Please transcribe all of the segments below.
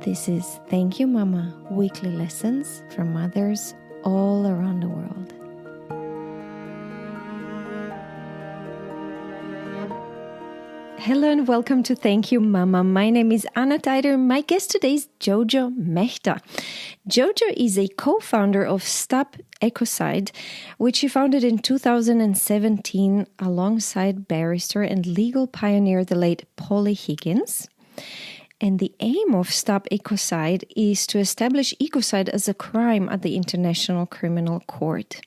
This is Thank You Mama, weekly lessons from mothers all around the world. Hello and welcome to Thank You Mama. My name is Anna Teider. My guest today is Jojo Mehta. Jojo is a co-founder of Stop Ecocide, which she founded in 2017 alongside barrister and legal pioneer the late Polly Higgins. And the aim of Stop Ecocide is to establish ecocide as a crime at the International Criminal Court.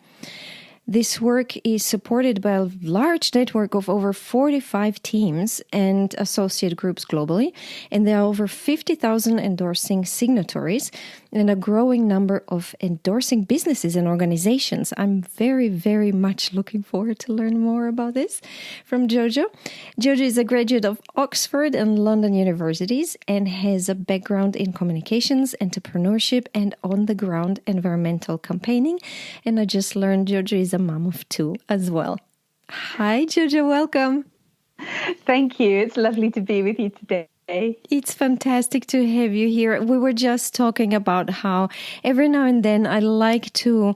This work is supported by a large network of over 45 teams and associate groups globally, and there are over 50,000 endorsing signatories and a growing number of endorsing businesses and organizations. I'm very, very much looking forward to learn more about this from Jojo. Jojo is a graduate of Oxford and London universities and has a background in communications, entrepreneurship, and on-the-ground environmental campaigning. And I just learned Jojo is a mom of two as well. Hi, Jojo, welcome. Thank you. It's lovely to be with you today. It's fantastic to have you here. We were just talking about how every now and then I like to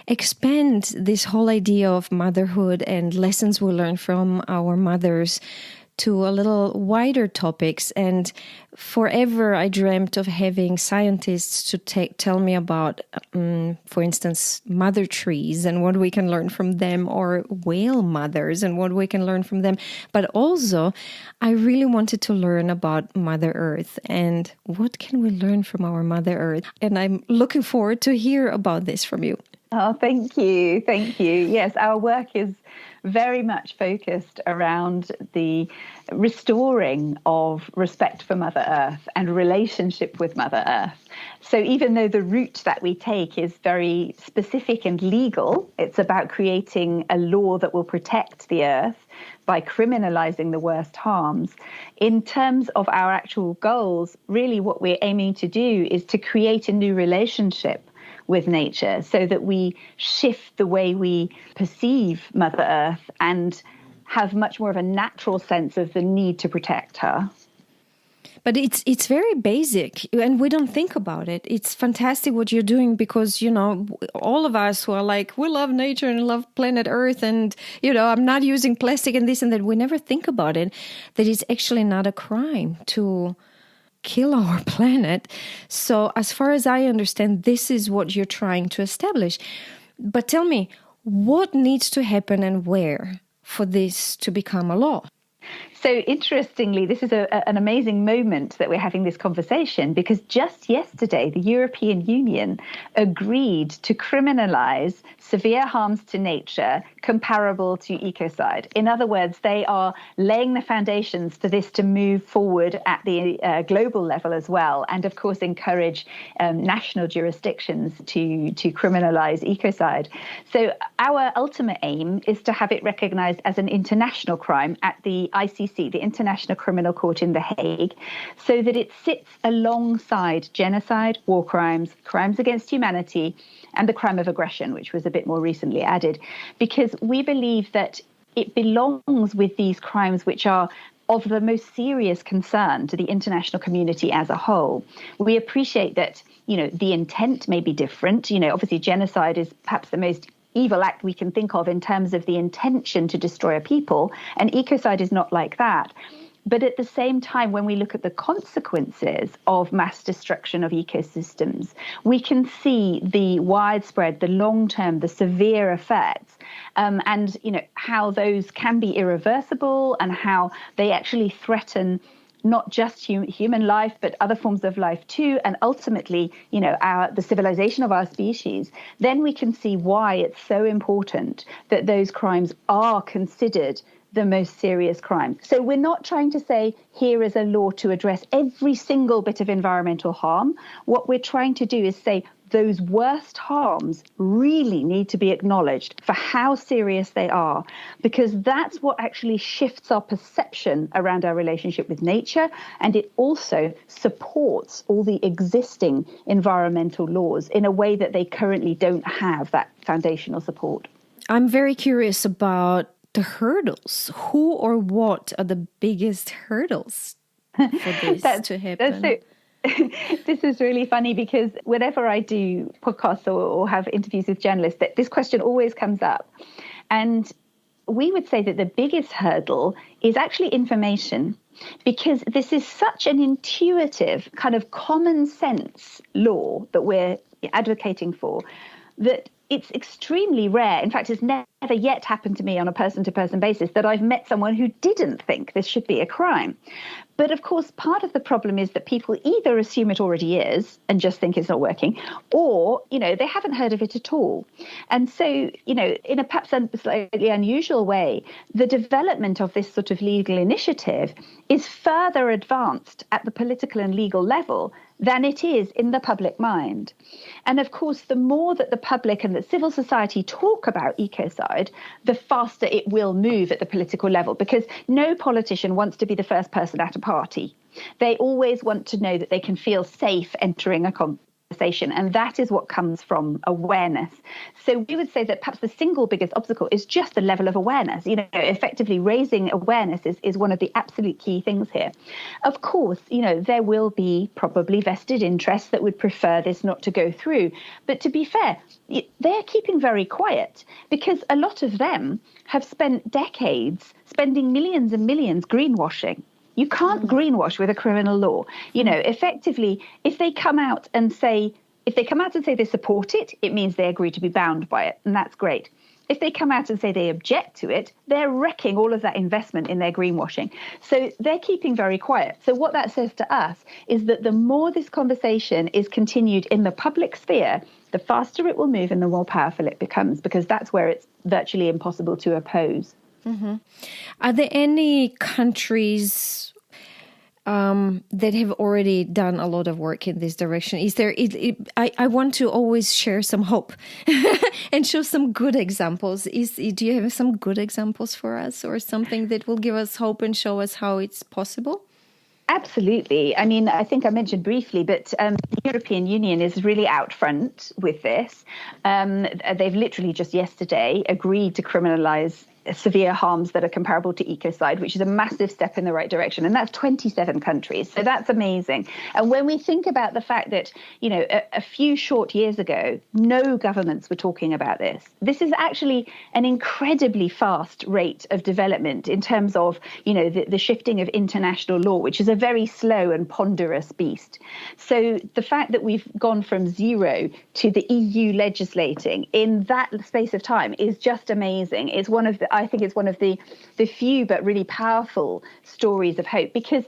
expand this whole idea of motherhood and lessons we learn from our mothers to a little wider topics. And forever I dreamt of having scientists to tell me about, for instance, mother trees and what we can learn from them, or whale mothers and what we can learn from them. But also, I really wanted to learn about Mother Earth and what can we learn from our Mother Earth. And I'm looking forward to hear about this from you. Oh, thank you. Thank you. Yes, our work is very much focused around the restoring of respect for Mother Earth and relationship with Mother Earth. So even though the route that we take is very specific and legal, it's about creating a law that will protect the Earth by criminalizing the worst harms. In terms of our actual goals, really what we're aiming to do is to create a new relationship with nature so that we shift the way we perceive Mother Earth and have much more of a natural sense of the need to protect her. But it's very basic and we don't think about it. It's fantastic what you're doing because, you know, all of us who are like, we love nature and love planet Earth and, you know, I'm not using plastic and this and that. We never think about it, that it's actually not a crime to kill our planet. So as far as I understand, this is what you're trying to establish. But tell me, what needs to happen and where for this to become a law? So interestingly, this is an amazing moment that we're having this conversation because just yesterday, the European Union agreed to criminalize severe harms to nature comparable to ecocide. In other words, they are laying the foundations for this to move forward at the global level as well, and of course encourage national jurisdictions to criminalize ecocide. So our ultimate aim is to have it recognized as an international crime at the ICC, the International Criminal Court in The Hague, so that it sits alongside genocide, war crimes, crimes against humanity, and the crime of aggression, which was a bit more recently added, because we believe that it belongs with these crimes which are of the most serious concern to the international community as a whole. We appreciate that, you know, the intent may be different. You know, obviously genocide is perhaps the most evil act we can think of in terms of the intention to destroy a people, and ecocide is not like that. But at the same time, when we look at the consequences of mass destruction of ecosystems, we can see the widespread, the long-term, the severe effects, and you know how those can be irreversible and how they actually threaten not just human life, but other forms of life too, and ultimately, you know, the civilization of our species. Then we can see why it's so important that those crimes are considered the most serious crime. So we're not trying to say here is a law to address every single bit of environmental harm. What we're trying to do is say those worst harms really need to be acknowledged for how serious they are, because that's what actually shifts our perception around our relationship with nature, and it also supports all the existing environmental laws in a way that they currently don't have that foundational support. I'm very curious about the hurdles. Who or what are the biggest hurdles for this to happen? This is really funny because whenever I do podcasts or have interviews with journalists, that this question always comes up. And we would say that the biggest hurdle is actually information, because this is such an intuitive kind of common sense law that we're advocating for, that it's extremely rare. In fact, it's never yet happened to me on a person-to-person basis that I've met someone who didn't think this should be a crime. But of course, part of the problem is that people either assume it already is and just think it's not working, or, they haven't heard of it at all. And so, in a perhaps slightly unusual way, the development of this sort of legal initiative is further advanced at the political and legal level than it is in the public mind. And of course, the more that the public and the civil society talk about ecocide, the faster it will move at the political level, because no politician wants to be the first person at a party. They always want to know that they can feel safe entering a conversation, and that is what comes from awareness. So we would say that perhaps the single biggest obstacle is just the level of awareness. Effectively raising awareness is one of the absolute key things here. Of course, there will be probably vested interests that would prefer this not to go through. But to be fair, they're keeping very quiet, because a lot of them have spent decades spending millions and millions greenwashing. You can't greenwash with a criminal law. Effectively, if they come out and say they support it, it means they agree to be bound by it, and that's great. If they come out and say they object to it, they're wrecking all of that investment in their greenwashing. So they're keeping very quiet. So what that says to us is that the more this conversation is continued in the public sphere, the faster it will move and the more powerful it becomes, because that's where it's virtually impossible to oppose. Mm-hmm. Are there any countries that have already done a lot of work in this direction? Is there? I want to always share some hope and show some good examples. Do you have some good examples for us, or something that will give us hope and show us how it's possible? Absolutely. I mean, I think I mentioned briefly, but the European Union is really out front with this. They've literally just yesterday agreed to criminalize severe harms that are comparable to ecocide, which is a massive step in the right direction. And that's 27 countries. So that's amazing. And when we think about the fact that, a few short years ago, no governments were talking about this, this is actually an incredibly fast rate of development in terms of, the shifting of international law, which is a very slow and ponderous beast. So the fact that we've gone from zero to the EU legislating in that space of time is just amazing. I think it's one of the few but really powerful stories of hope, because,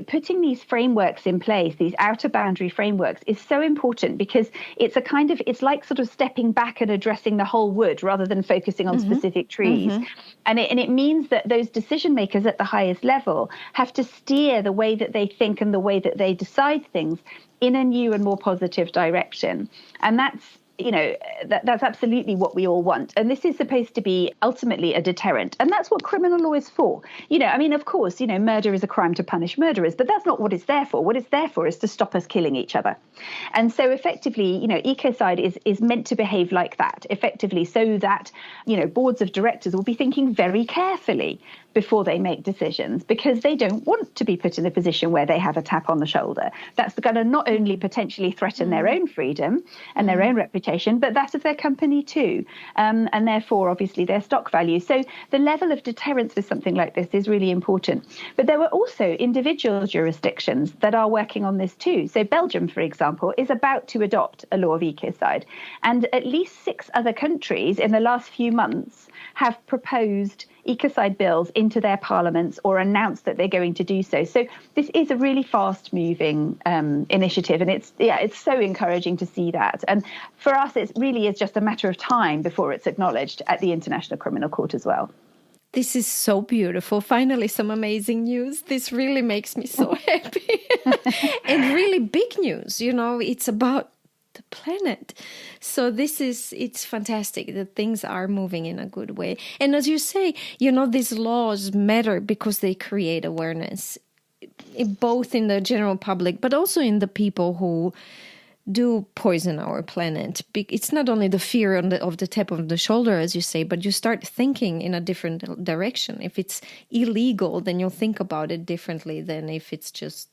putting these frameworks in place, these outer boundary frameworks, is so important, because it's like sort of stepping back and addressing the whole wood rather than focusing on specific trees. And it means that those decision makers at the highest level have to steer the way that they think and the way that they decide things in a new and more positive direction. And that's absolutely what we all want. And this is supposed to be ultimately a deterrent. And that's what criminal law is for. Of course, murder is a crime to punish murderers, but that's not what it's there for. What it's there for is to stop us killing each other. And so effectively, ecocide is meant to behave like that, effectively, so that, boards of directors will be thinking very carefully before they make decisions, because they don't want to be put in a position where they have a tap on the shoulder. That's going to not only potentially threaten their own freedom and their own reputation, but that of their company too, and therefore obviously their stock value. So the level of deterrence with something like this is really important. But there were also individual jurisdictions that are working on this too. So Belgium, for example, is about to adopt a law of ecocide, and at least 6 other countries in the last few months have proposed ecocide bills into their parliaments or announced that they're going to do so. So this is a really fast-moving initiative, and it's so encouraging to see that. And for us, it really is just a matter of time before it's acknowledged at the International Criminal Court as well. This is so beautiful. Finally, some amazing news. This really makes me so happy. And really big news. It's about the planet. So it's fantastic that things are moving in a good way. And as you say, these laws matter because they create awareness, both in the general public, but also in the people who do poison our planet. It's not only the fear of the tap of the shoulder, as you say, but you start thinking in a different direction. If it's illegal, then you'll think about it differently than if it's just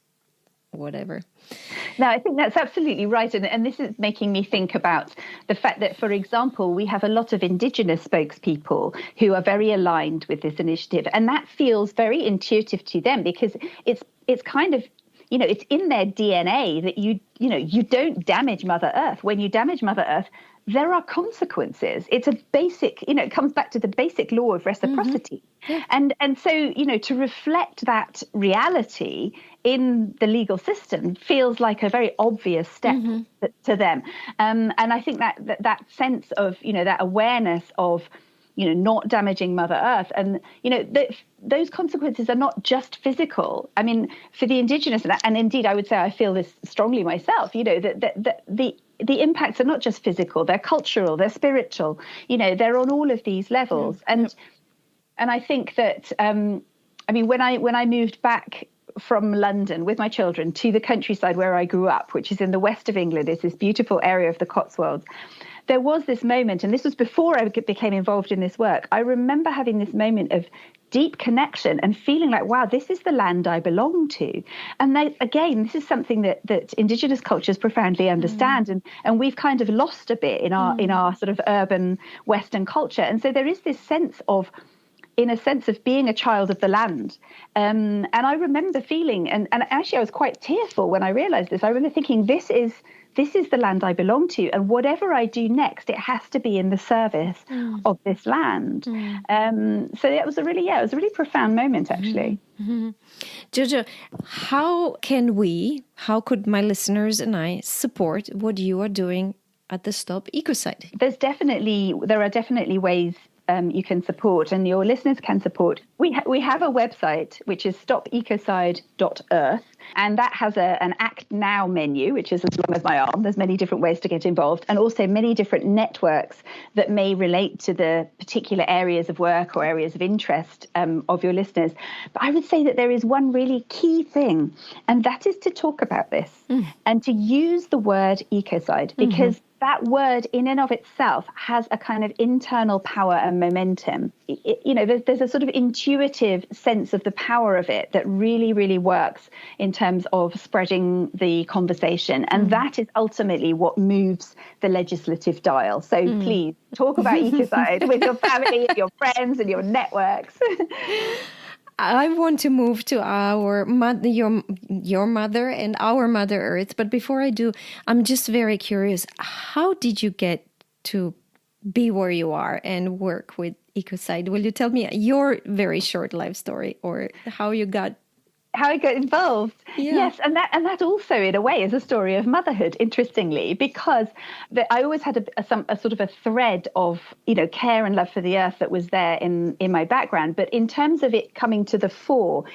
whatever. No, I think that's absolutely right. And this is making me think about the fact that, for example, we have a lot of Indigenous spokespeople who are very aligned with this initiative. And that feels very intuitive to them because it's kind of, it's in their DNA that you don't damage Mother Earth. When you damage Mother Earth, there are consequences. It's a basic, it comes back to the basic law of reciprocity. Yeah. And so, to reflect that reality in the legal system feels like a very obvious step to them. And I think that sense of, that awareness of, not damaging Mother Earth. And, those consequences are not just physical. I mean, for the Indigenous, and indeed, I would say I feel this strongly myself, that the impacts are not just physical, they're cultural, they're spiritual, they're on all of these levels. And I think that, when I moved back from London with my children to the countryside where I grew up, which is in the west of England, it's this beautiful area of the Cotswolds, there was this moment, and this was before I became involved in this work. I remember having this moment of deep connection and feeling like, wow, this is the land I belong to. And again, this is something that Indigenous cultures profoundly understand, and we've kind of lost a bit in our sort of urban Western culture. And so there is this sense of, in a sense, of being a child of the land. And I remember feeling, and actually I was quite tearful when I realized this. I remember thinking, this is the land I belong to, and whatever I do next, it has to be in the service of this land. So it was a really profound moment, actually. Jojo, how could my listeners and I support what you are doing at the Stop Ecocide? There are definitely ways you can support, and your listeners can support. We have a website which is stopecocide.earth, and that has an Act Now menu, which is as long as my arm. There's many different ways to get involved, and also many different networks that may relate to the particular areas of work or areas of interest of your listeners. But I would say that there is one really key thing, and that is to talk about this and to use the word ecocide, because that word in and of itself has a kind of internal power and momentum. There's a sort of intuitive sense of the power of it that really, really works in terms of spreading the conversation. And that is ultimately what moves the legislative dial. So please talk about ecocide with your family, your friends and your networks. I want to move to your mother and our Mother Earth. But before I do, I'm just very curious. How did you get to be where you are and work with Ecocide? Will you tell me your very short life story, or how I got involved? Yeah. Yes, and that also in a way is a story of motherhood, interestingly, because I always had a sort of a thread of care and love for the earth that was there in my background. But in terms of it coming to the fore,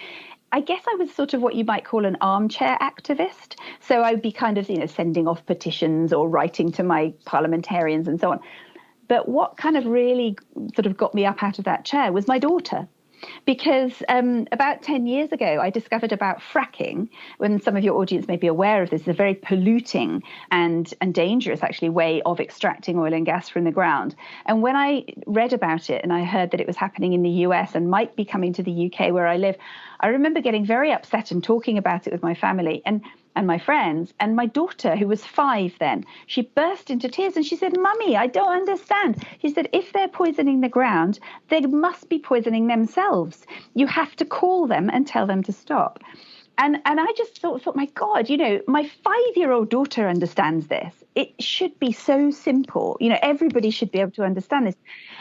I guess I was sort of what you might call an armchair activist. So I would be kind of sending off petitions or writing to my parliamentarians and so on. But what kind of really sort of got me up out of that chair was my daughter. Because about 10 years ago, I discovered about fracking, when some of your audience may be aware of this, is a very polluting and dangerous, actually, way of extracting oil and gas from the ground. And when I read about it and I heard that it was happening in the US and might be coming to the UK where I live, I remember getting very upset and talking about it with my family and my friends. And my daughter, who was 5 then, she burst into tears and she said, "Mummy, I don't understand." She said, "If they're poisoning the ground, they must be poisoning themselves. You have to call them and tell them to stop." And I just thought, my God, my 5-year-old daughter understands this. It should be so simple. Everybody should be able to understand this.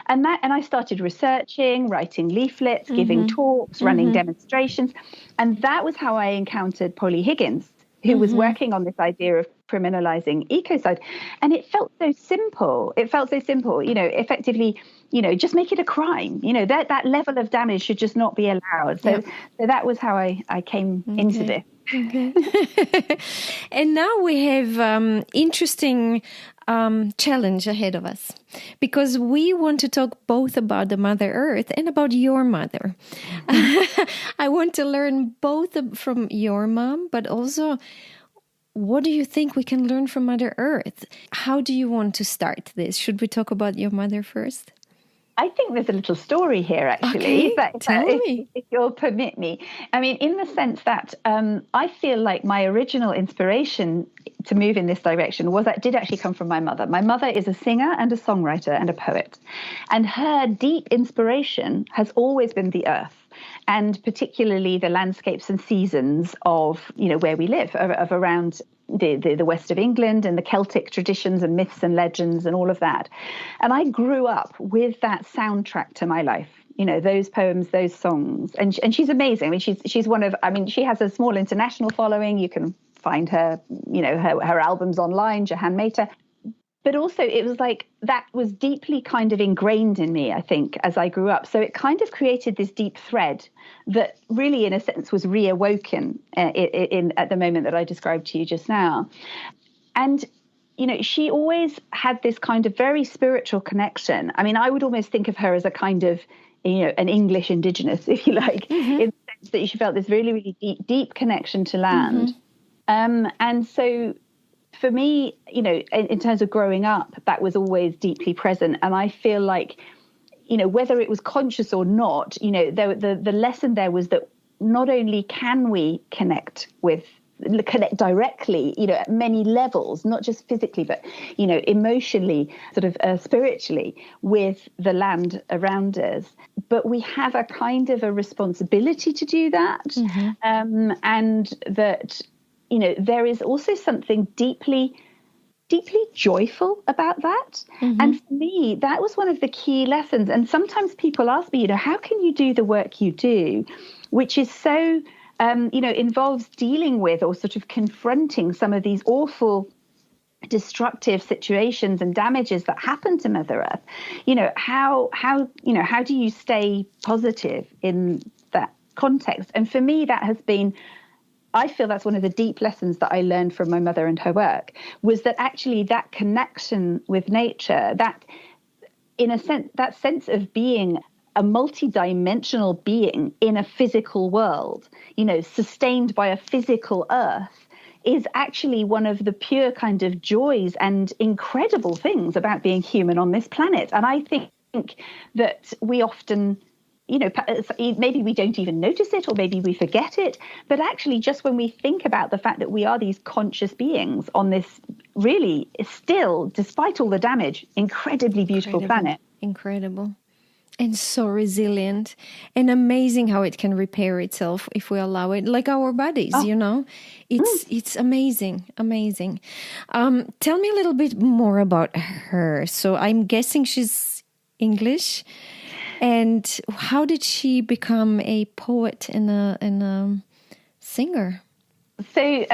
And I started researching, writing leaflets, giving talks, running demonstrations. And that was how I encountered Polly Higgins, who was working on this idea of criminalizing ecocide. And it felt so simple. Effectively, just make it a crime. That level of damage should just not be allowed. So that was how I came into this. Okay. And now we have interesting challenge ahead of us, because we want to talk both about the Mother Earth and about your mother. I want to learn both from your mom, but also, what do you think we can learn from Mother Earth? How do you want to start this? Should we talk about your mother first? I think there's a little story here, actually, if you'll permit me. I mean, in the sense that I feel like my original inspiration to move in this direction did actually come from my mother. My mother is a singer and a songwriter and a poet. And her deep inspiration has always been the earth, and particularly the landscapes and seasons of, where we live, of around the west of England, and the Celtic traditions and myths and legends and all of that. And I grew up with that soundtrack to my life, those poems, those songs. And she's amazing. I mean, she's she has a small international following. You can find her, her albums online, Jehanne Mehta. But also it was like that was deeply kind of ingrained in me, I think, as I grew up. So it kind of created this deep thread that really, in a sense, was reawoken at the moment that I described to you just now. And, she always had this kind of very spiritual connection. I mean, I would almost think of her as a kind of, an English indigenous, if you like, in the sense that she felt this really, really deep connection to land. And so for me, in terms of growing up, that was always deeply present. And I feel like, whether it was conscious or not, the lesson there was that not only can we connect directly, at many levels, not just physically, but, emotionally, sort of spiritually with the land around us. But we have a kind of a responsibility to do that. And that, there is also something deeply joyful about that. And for me, that was one of the key lessons. And sometimes people ask me, how can you do the work you do, which is so, involves dealing with or sort of confronting some of these awful destructive situations and damages that happen to Mother Earth. How do you stay positive in that context? And for me, that has been, I feel that's one of the deep lessons that I learned from my mother and her work, was that actually that connection with nature, that in a sense, that sense of being a multi-dimensional being in a physical world, sustained by a physical earth, is actually one of the pure kind of joys and incredible things about being human on this planet. And I think that we often, maybe we don't even notice it, or maybe we forget it. But actually, just when we think about the fact that we are these conscious beings on this really still, despite all the damage, incredibly beautiful planet. Incredible. And so resilient, and amazing how it can repair itself if we allow it, like our bodies, It's amazing. Tell me a little bit more about her. So I'm guessing she's English. And how did she become a poet and a singer? So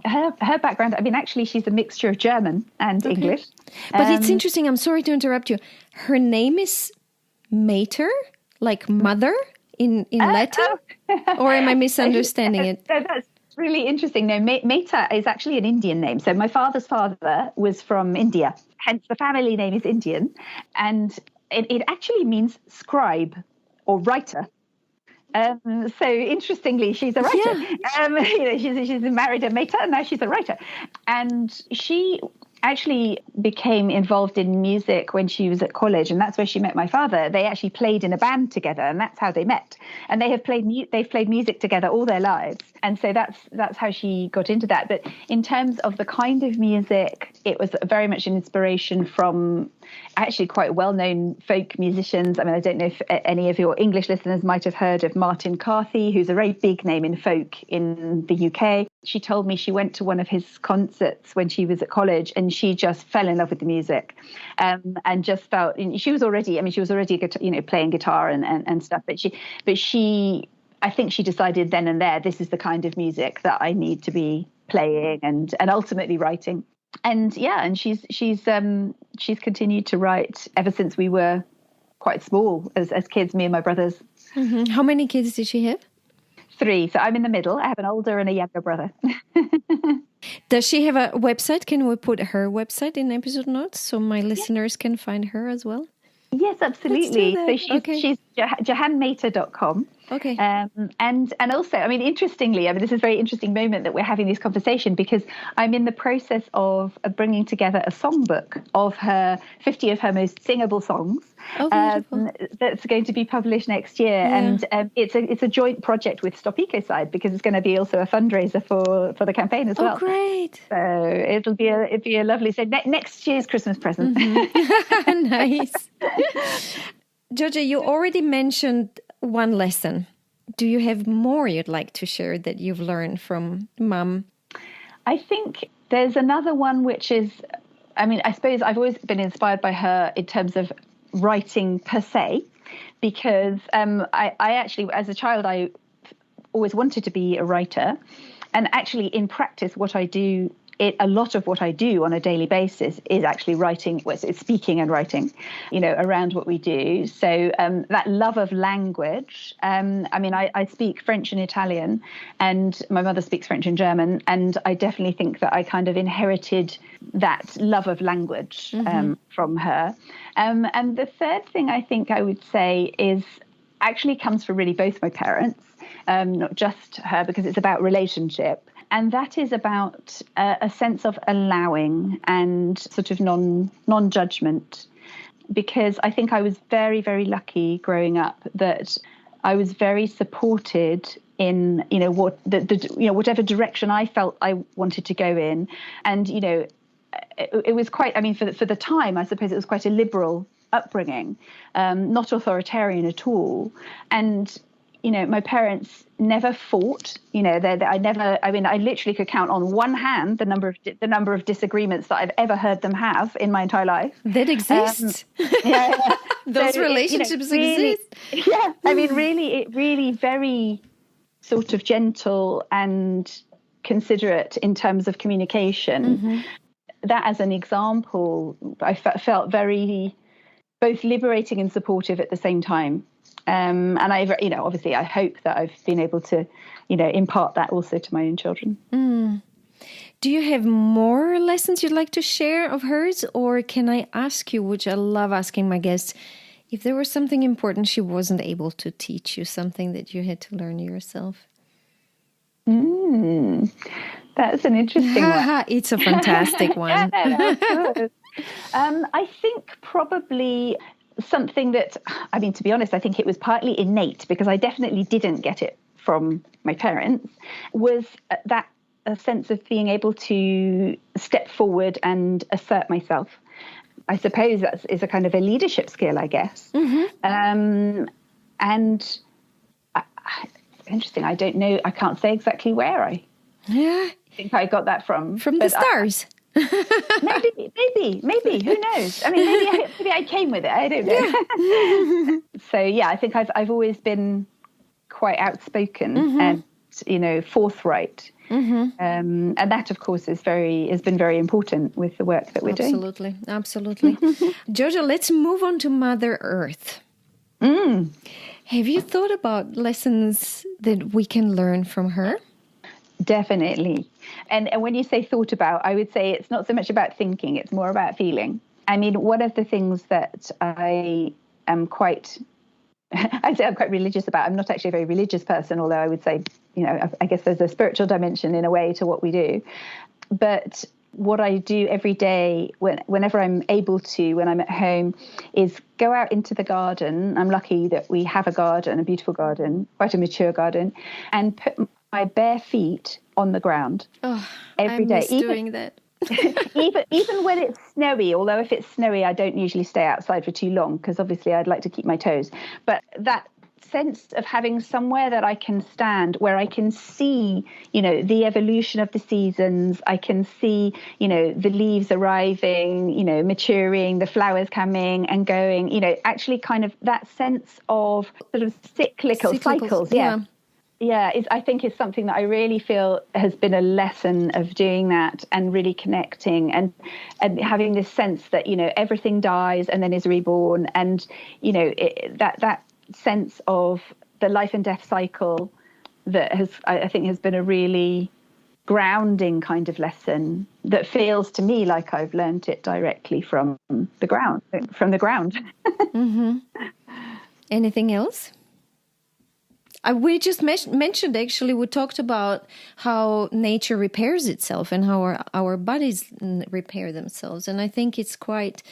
her background, I mean, actually, she's a mixture of German and English. But it's interesting. I'm sorry to interrupt you. Her name is Mehta, like mother in Latin? Or am I misunderstanding it? That's really interesting. No, Mehta is actually an Indian name. So my father's father was from India. Hence, the family name is Indian. And it actually means scribe or writer. So interestingly, she's a writer. Yeah. She's married a Mehta, and now she's a writer. And she actually became involved in music when she was at college, and that's where she met my father. They actually played in a band together, and that's how they met. And they've played music together all their lives, and so that's how she got into that. But in terms of the kind of music, it was very much an inspiration from actually quite well-known folk musicians. I mean, I don't know if any of your English listeners might have heard of Martin Carthy, who's a very big name in folk in the UK. She told me she went to one of his concerts when she was at college, and she just fell in love with the music, and just felt she was already playing guitar and stuff. But she, I think she decided then and there, this is the kind of music that I need to be playing and ultimately writing. And she's continued to write ever since we were quite small as kids, me and my brothers. Mm-hmm. How many kids did she have? 3. So I'm in the middle. I have an older and a younger brother. Does she have a website? Can we put her website in episode notes so my listeners can find her as well? Yes, absolutely. So she's JehanneMehta.com. Okay. And also, I mean, interestingly, I mean, this is a very interesting moment that we're having this conversation, because I'm in the process of bringing together a songbook of 50 of her most singable songs. Oh, beautiful. That's going to be published next year. Yeah. And it's a joint project with Stop Ecocide, because it's going to be also a fundraiser for the campaign as well. Oh, great. So it'll be a lovely, so next year's Christmas present. Mm-hmm. Nice. Jojo, you already mentioned one lesson. Do you have more you'd like to share that you've learned from Mum? I think there's another one, which is, I mean, I suppose I've always been inspired by her in terms of writing per se, because I actually, as a child, I always wanted to be a writer. And actually, in practice, a lot of what I do on a daily basis is actually writing, it's speaking and writing, around what we do. So that love of language, I mean, I speak French and Italian, and my mother speaks French and German. And I definitely think that I kind of inherited that love of language from her. And the third thing I think I would say is actually comes from really both my parents, not just her, because it's about relationship. And that is about a sense of allowing and sort of non-judgment, because I think I was very, very lucky growing up that I was very supported in, whatever direction I felt I wanted to go in. And, it was quite, I mean, for the time, I suppose it was quite a liberal upbringing, not authoritarian at all. And my parents never fought. I literally could count on one hand the number of disagreements that I've ever heard them have in my entire life. That exists. Yeah. Those relationships exist. Yeah. I mean, really very sort of gentle and considerate in terms of communication. Mm-hmm. That as an example, I felt very both liberating and supportive at the same time. And obviously I hope that I've been able to, impart that also to my own children. Mm. Do you have more lessons you'd like to share of hers? Or can I ask you, which I love asking my guests, if there was something important she wasn't able to teach you, something that you had to learn yourself? That's an interesting one. It's a fantastic one. I think probably something that, I mean, to be honest, I think it was partly innate, because I definitely didn't get it from my parents, was that a sense of being able to step forward and assert myself. I suppose that is a kind of a leadership skill, I guess. Mm-hmm. And interesting, I don't know, I can't say exactly where I think I got that from. From the stars. Maybe, who knows? I mean, maybe I came with it. I don't know. Yeah. So yeah, I think I've always been quite outspoken and forthright. Mm-hmm. And that, of course, has been very important with the work that we're doing. Absolutely. Jojo, let's move on to Mother Earth. Have you thought about lessons that we can learn from her? Definitely. And when you say thought about, I would say it's not so much about thinking, it's more about feeling. I mean, one of the things that I am quite religious about, I'm not actually a very religious person, although I would say, I guess there's a spiritual dimension in a way to what we do. But what I do every day, whenever I'm able to, when I'm at home, is go out into the garden. I'm lucky that we have a garden, a beautiful garden, quite a mature garden, and put my bare feet on the ground every day. I miss doing that. even when it's snowy, although if it's snowy, I don't usually stay outside for too long, because obviously I'd like to keep my toes. But that sense of having somewhere that I can stand, where I can see, the evolution of the seasons, I can see, the leaves arriving, maturing, the flowers coming and going, actually kind of that sense of sort of cyclical cycles. Yeah, I think is something that I really feel has been a lesson of doing that and really connecting and having this sense that, everything dies and then is reborn. And, that sense of the life and death cycle that I think has been a really grounding kind of lesson that feels to me like I've learned it directly from the ground. Mm-hmm. Anything else? We just mentioned, actually, we talked about how nature repairs itself and how our bodies repair themselves. And I think it's quite,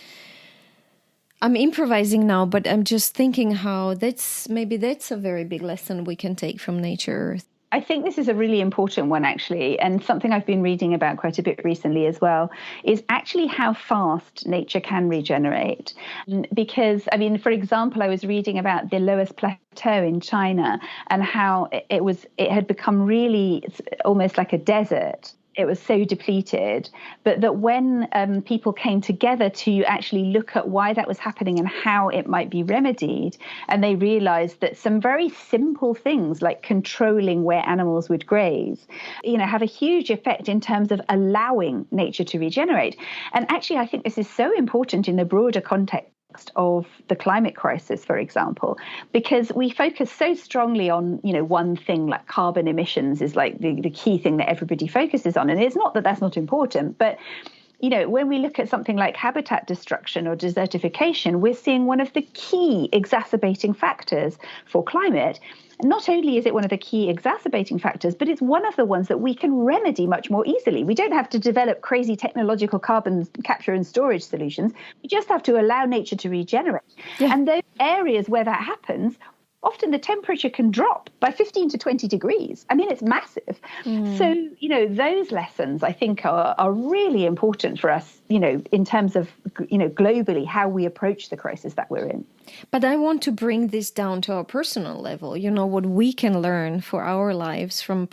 I'm improvising now, but I'm just thinking how that's a very big lesson we can take from nature. I think this is a really important one, actually, and something I've been reading about quite a bit recently as well, is actually how fast nature can regenerate. Because, I mean, for example, I was reading about the lowest plateau in China and how it had become really almost like a desert. It was so depleted, but that when people came together to actually look at why that was happening and how it might be remedied, and they realized that some very simple things like controlling where animals would graze, have a huge effect in terms of allowing nature to regenerate. And actually, I think this is so important in the broader context of the climate crisis, for example, because we focus so strongly on, one thing like carbon emissions is like the key thing that everybody focuses on. And it's not that that's not important, but when we look at something like habitat destruction or desertification, we're seeing one of the key exacerbating factors for climate. Not only is it one of the key exacerbating factors, but it's one of the ones that we can remedy much more easily. We don't have to develop crazy technological carbon capture and storage solutions. We just have to allow nature to regenerate. Yeah. And those areas where that happens, often the temperature can drop by 15 to 20 degrees. I mean, it's massive. So, those lessons, I think, are really important for us, in terms of, globally, how we approach the crisis that we're in. But I want to bring this down to our personal level, what we can learn for our lives from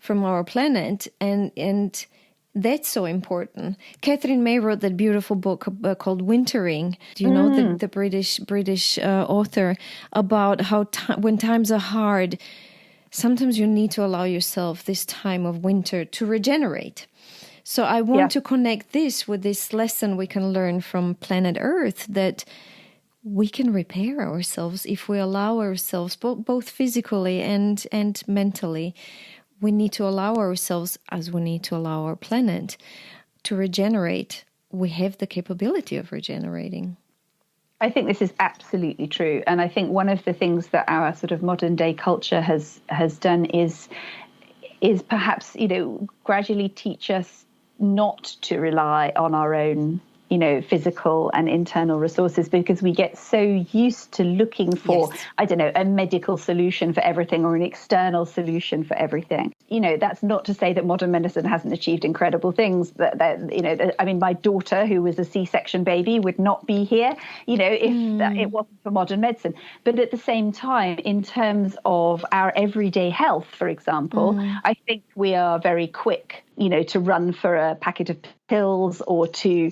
our planet. And that's so important. Catherine May wrote that beautiful book called Wintering. Do you know the British author, about how when times are hard, sometimes you need to allow yourself this time of winter to regenerate. So I want to connect this with this lesson we can learn from planet Earth, that we can repair ourselves if we allow ourselves, both physically and mentally. We need to allow ourselves, as we need to allow our planet, to regenerate. We have the capability of regenerating. I think this is absolutely true. And I think one of the things that our sort of modern day culture has done is perhaps, gradually teach us not to rely on our own physical and internal resources, because we get so used to looking for, a medical solution for everything or an external solution for everything. That's not to say that modern medicine hasn't achieved incredible things. My daughter, who was a C-section baby, would not be here, if it wasn't for modern medicine. But at the same time, in terms of our everyday health, for example, I think we are very quick, to run for a packet of pills or to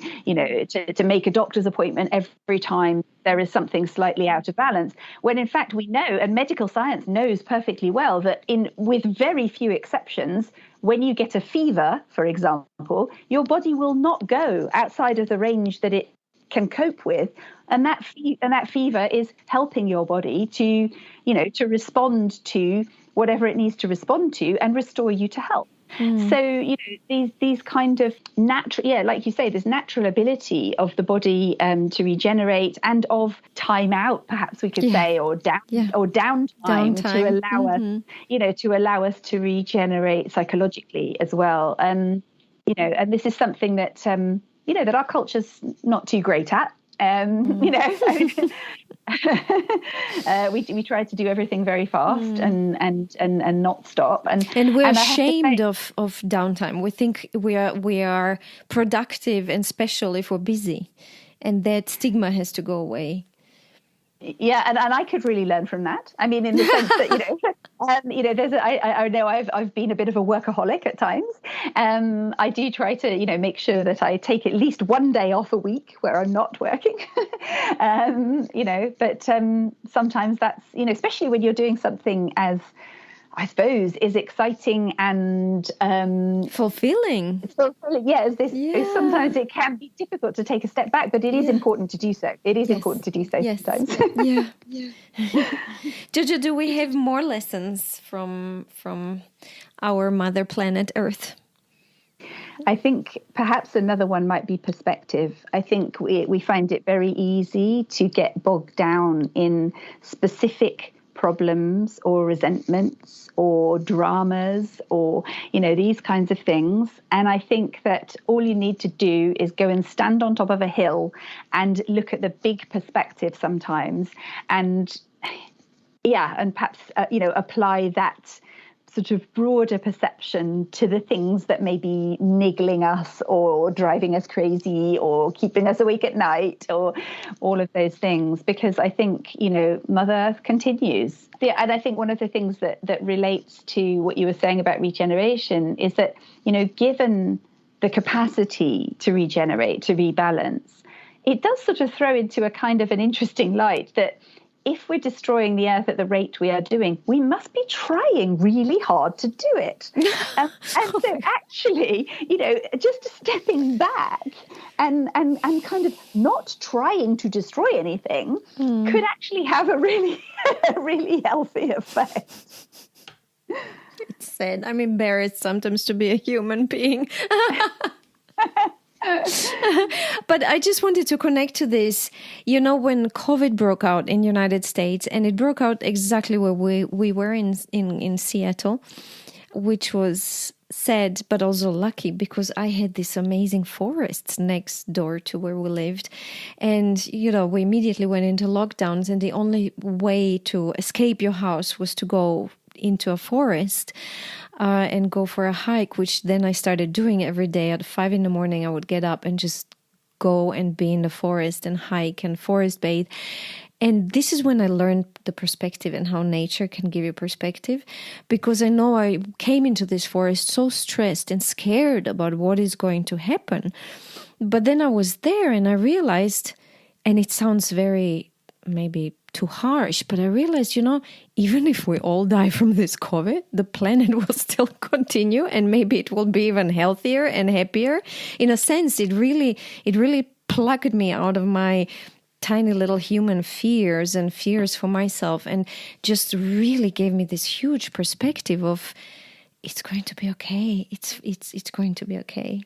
make a doctor's appointment every time there is something slightly out of balance, when in fact we know, and medical science knows perfectly well, that with very few exceptions, when you get a fever, for example, your body will not go outside of the range that it can cope with, and that fever is helping your body to respond to whatever it needs to respond to and restore you to health. So, these kind of natural, like you say, this natural ability of the body to regenerate, and of time out, perhaps we could say, or downtime to allow us to regenerate psychologically as well. And this is something that that our culture's not too great at. We try to do everything very fast and not stop, and we're ashamed of downtime. We think we are productive and special if we're busy, and that stigma has to go away. Yeah, and I could really learn from that. I mean, in the sense that I know I've been a bit of a workaholic at times. I do try to make sure that I take at least one day off a week where I'm not working. But sometimes that's especially when you're doing something as, I suppose, is exciting and fulfilling. Yes, sometimes it can be difficult to take a step back, but it is important to do so. It is important to do so sometimes. Jojo, do we have more lessons from our mother planet Earth? I think perhaps another one might be perspective. I think we find it very easy to get bogged down in specific problems or resentments or dramas or, these kinds of things. And I think that all you need to do is go and stand on top of a hill and look at the big perspective sometimes. And perhaps, apply that sort of broader perception to the things that may be niggling us or driving us crazy or keeping us awake at night or all of those things, because I think, Mother Earth continues. Yeah, and I think one of the things that relates to what you were saying about regeneration is that, given the capacity to regenerate, to rebalance, it does sort of throw into a kind of an interesting light that if we're destroying the earth at the rate we are doing, we must be trying really hard to do it. And so actually, just stepping back and kind of not trying to destroy anything could actually have a really, really healthy effect. It's sad. I'm embarrassed sometimes to be a human being. But I just wanted to connect to this. When COVID broke out in the United States, and it broke out exactly where we were in Seattle, which was sad but also lucky, because I had these amazing forests next door to where we lived. And, we immediately went into lockdowns, and the only way to escape your house was to go into a forest and go for a hike, which then I started doing every day at 5 a.m. I would get up and just go and be in the forest and hike and forest bathe. And this is when I learned the perspective and how nature can give you perspective, because I know I came into this forest so stressed and scared about what is going to happen. But then I was there and I realized, and it sounds very maybe too harsh, but I realized, even if we all die from this COVID, the planet will still continue, and maybe it will be even healthier and happier. In a sense, it really plucked me out of my tiny little human fears for myself, and just really gave me this huge perspective of it's going to be okay. It's going to be okay.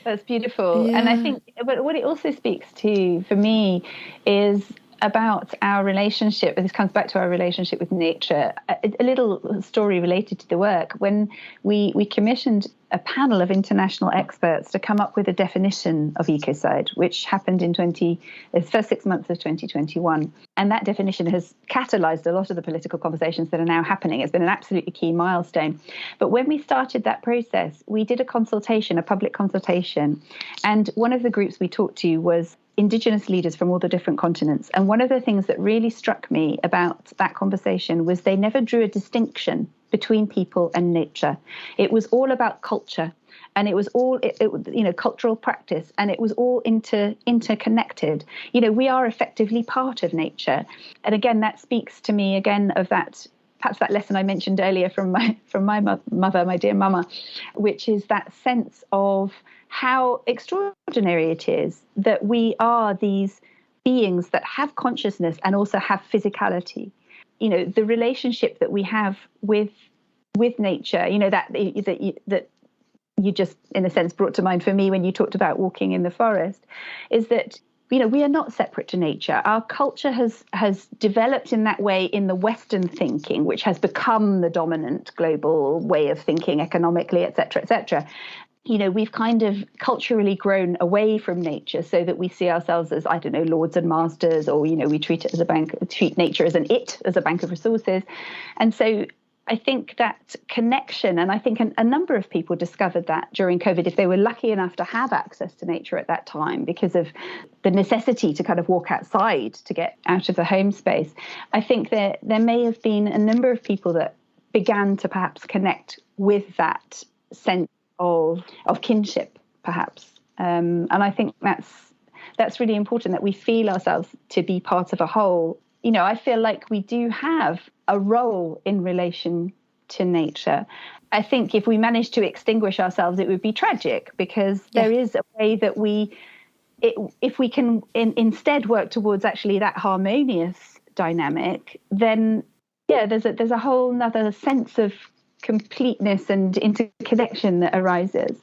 That's beautiful. Yeah. And I think what it also speaks to for me is about our relationship, and this comes back to our relationship with nature. A little story related to the work. When we commissioned a panel of international experts to come up with a definition of ecocide, which happened in the first 6 months of 2021. And that definition has catalyzed a lot of the political conversations that are now happening. It's been an absolutely key milestone. But when we started that process, we did a public consultation. And one of the groups we talked to was Indigenous leaders from all the different continents. And one of the things that really struck me about that conversation was they never drew a distinction between people and nature. It was all about culture, and it was all cultural practice, and it was all interconnected. We are effectively part of nature. And again, that speaks to me again of that, perhaps that lesson I mentioned earlier from my mother, my dear mama, which is that sense of how extraordinary it is that we are these beings that have consciousness and also have physicality. The relationship that we have with nature, that you just, in a sense, brought to mind for me when you talked about walking in the forest, is that, we are not separate to nature. Our culture has developed in that way in the Western thinking, which has become the dominant global way of thinking economically, et cetera, et cetera. We've kind of culturally grown away from nature so that we see ourselves as, lords and masters, or, we treat nature as as a bank of resources. And so I think that connection, and I think a number of people discovered that during COVID, if they were lucky enough to have access to nature at that time because of the necessity to kind of walk outside to get out of the home space. I think there may have been a number of people that began to perhaps connect with that sense of kinship, perhaps. And I think that's really important, that we feel ourselves to be part of a whole. I feel like we do have a role in relation to nature. I think if we manage to extinguish ourselves, it would be tragic, because there is a way that if we can instead work towards actually that harmonious dynamic, then there's a whole nother sense of completeness and interconnection that arises.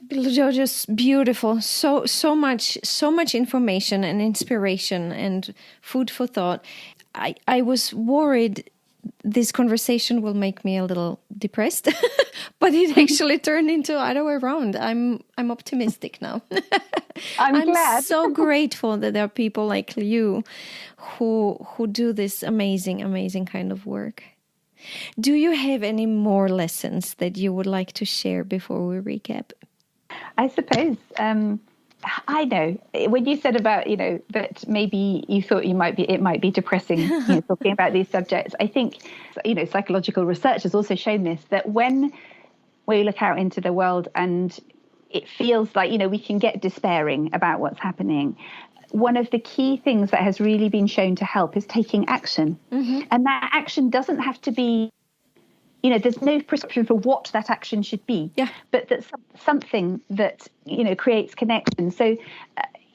Jojo's beautiful. So much information and inspiration and food for thought. I was worried this conversation will make me a little depressed, but it actually turned into other way around. I'm optimistic now. I'm glad. So grateful that there are people like you who do this amazing kind of work. Do you have any more lessons that you would like to share before we recap? I suppose. I know when you said about, that maybe you thought it might be depressing, talking about these subjects. I think, psychological research has also shown this, that when we look out into the world and it feels like, we can get despairing about what's happening, one of the key things that has really been shown to help is taking action. Mm-hmm. And that action doesn't have to be, there's no prescription for what that action should be, but that's something that, creates connection. So,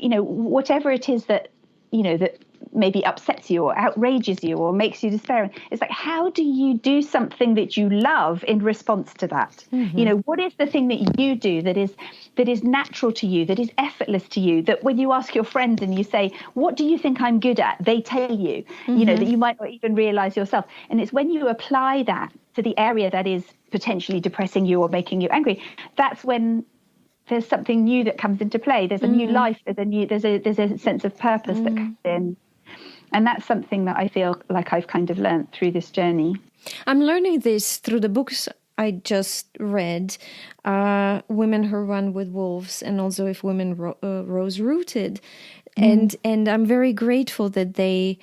whatever it is that, that maybe upsets you or outrages you or makes you despairing, it's like, how do you do something that you love in response to that? Mm-hmm. What is the thing that you do that is natural to you, that is effortless to you, that when you ask your friends and you say, what do you think I'm good at? They tell you, mm-hmm. That you might not even realize yourself. And it's when you apply that to the area that is potentially depressing you or making you angry, that's when there's something new that comes into play. There's a new life. There's a sense of purpose that comes in. And that's something that I feel like I've kind of learned through this journey. I'm learning this through the books I just read, Women Who Run with Wolves, and also If Women Rose Rooted. And I'm very grateful that they,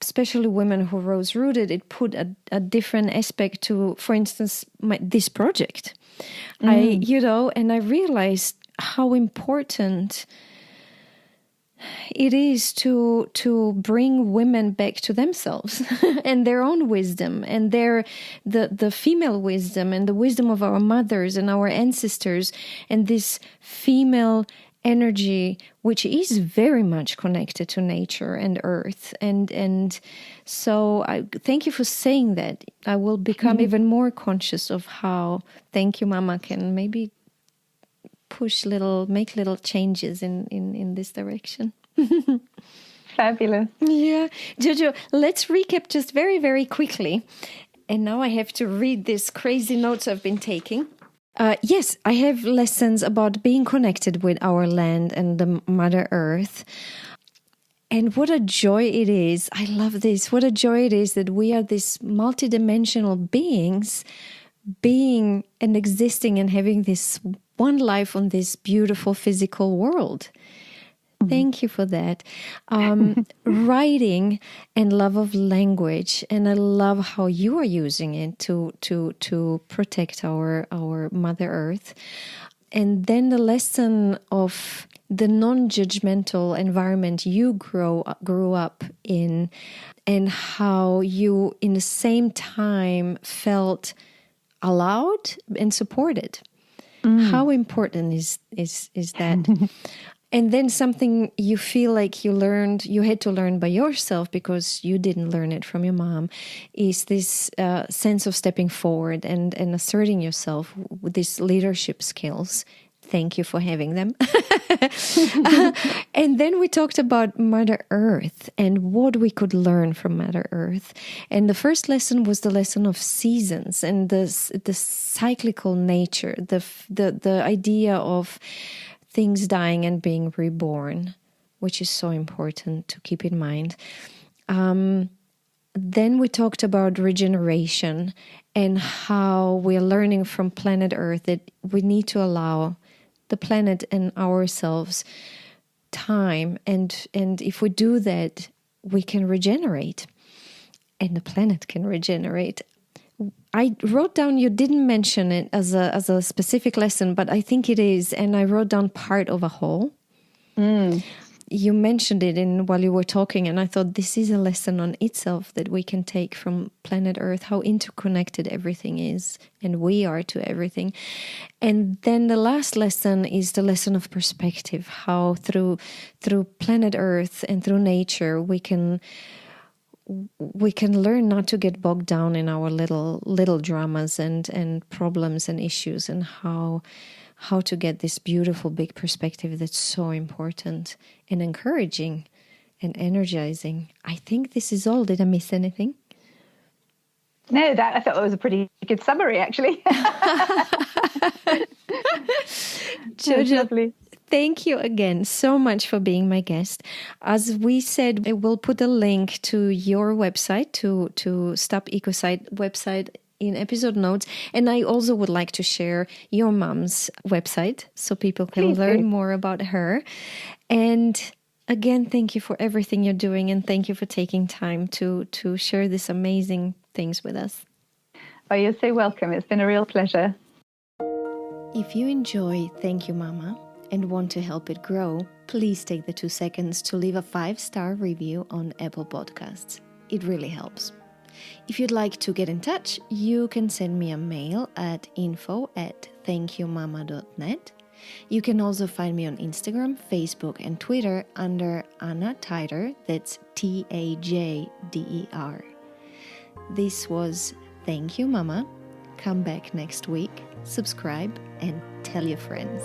especially Women Who Rose Rooted, it put a different aspect to, for instance, this project. And I realized how important it is to bring women back to themselves and their own wisdom and the female wisdom and the wisdom of our mothers and our ancestors, and this female energy, which is very much connected to nature and earth. And so I thank you for saying that. I will become even more conscious of how, thank you, Mama, can maybe make little changes in this direction. Fabulous. Yeah. Jojo, let's recap just very, very quickly. And now I have to read these crazy notes I've been taking. Yes, I have lessons about being connected with our land and the Mother Earth. And what a joy it is. I love this. What a joy it is that we are these multidimensional beings, being and existing and having this one life on this beautiful physical world. Thank you for that. Writing and love of language, and I love how you are using it to protect our Mother Earth. And then the lesson of the non-judgmental environment you grew up in, and how you, in the same time, felt allowed and supported. How important is that? And then something you feel like you had to learn by yourself because you didn't learn it from your mom, is this sense of stepping forward and asserting yourself with these leadership skills. Thank you for having them. And then we talked about Mother Earth and what we could learn from Mother Earth. And the first lesson was the lesson of seasons and the cyclical nature, the idea of things dying and being reborn, which is so important to keep in mind. Then we talked about regeneration and how we're learning from planet Earth that we need to allow the planet and ourselves time. And if we do that, we can regenerate and the planet can regenerate. I wrote down, you didn't mention it as a specific lesson, but I think it is. And I wrote down part of a whole. You mentioned it while you were talking, and I thought this is a lesson on itself that we can take from planet Earth, how interconnected everything is, and we are to everything. And then the last lesson is the lesson of perspective, how through planet Earth and through nature we can learn not to get bogged down in our little dramas and problems and issues, and how to get this beautiful big perspective that's so important and encouraging and energizing. I think this is all. Did I miss anything? No, I thought that was a pretty good summary, actually. Jojo, thank you again so much for being my guest. As we said, I will put a link to your website, to Stop Ecocide website in episode notes. And I also would like to share your mom's website so people can learn more about her. And again, thank you for everything you're doing. And thank you for taking time to share these amazing things with us. Oh, you're so welcome. It's been a real pleasure. If you enjoy Thank You Mama and want to help it grow, please take the 2 seconds to leave a 5-star review on Apple Podcasts. It really helps. If you'd like to get in touch, you can send me a mail at info@thankyoumama.net. You can also find me on Instagram, Facebook, and Twitter under Anna Teider. That's Tajder. This was Thank You Mama. Come back next week, subscribe, and tell your friends.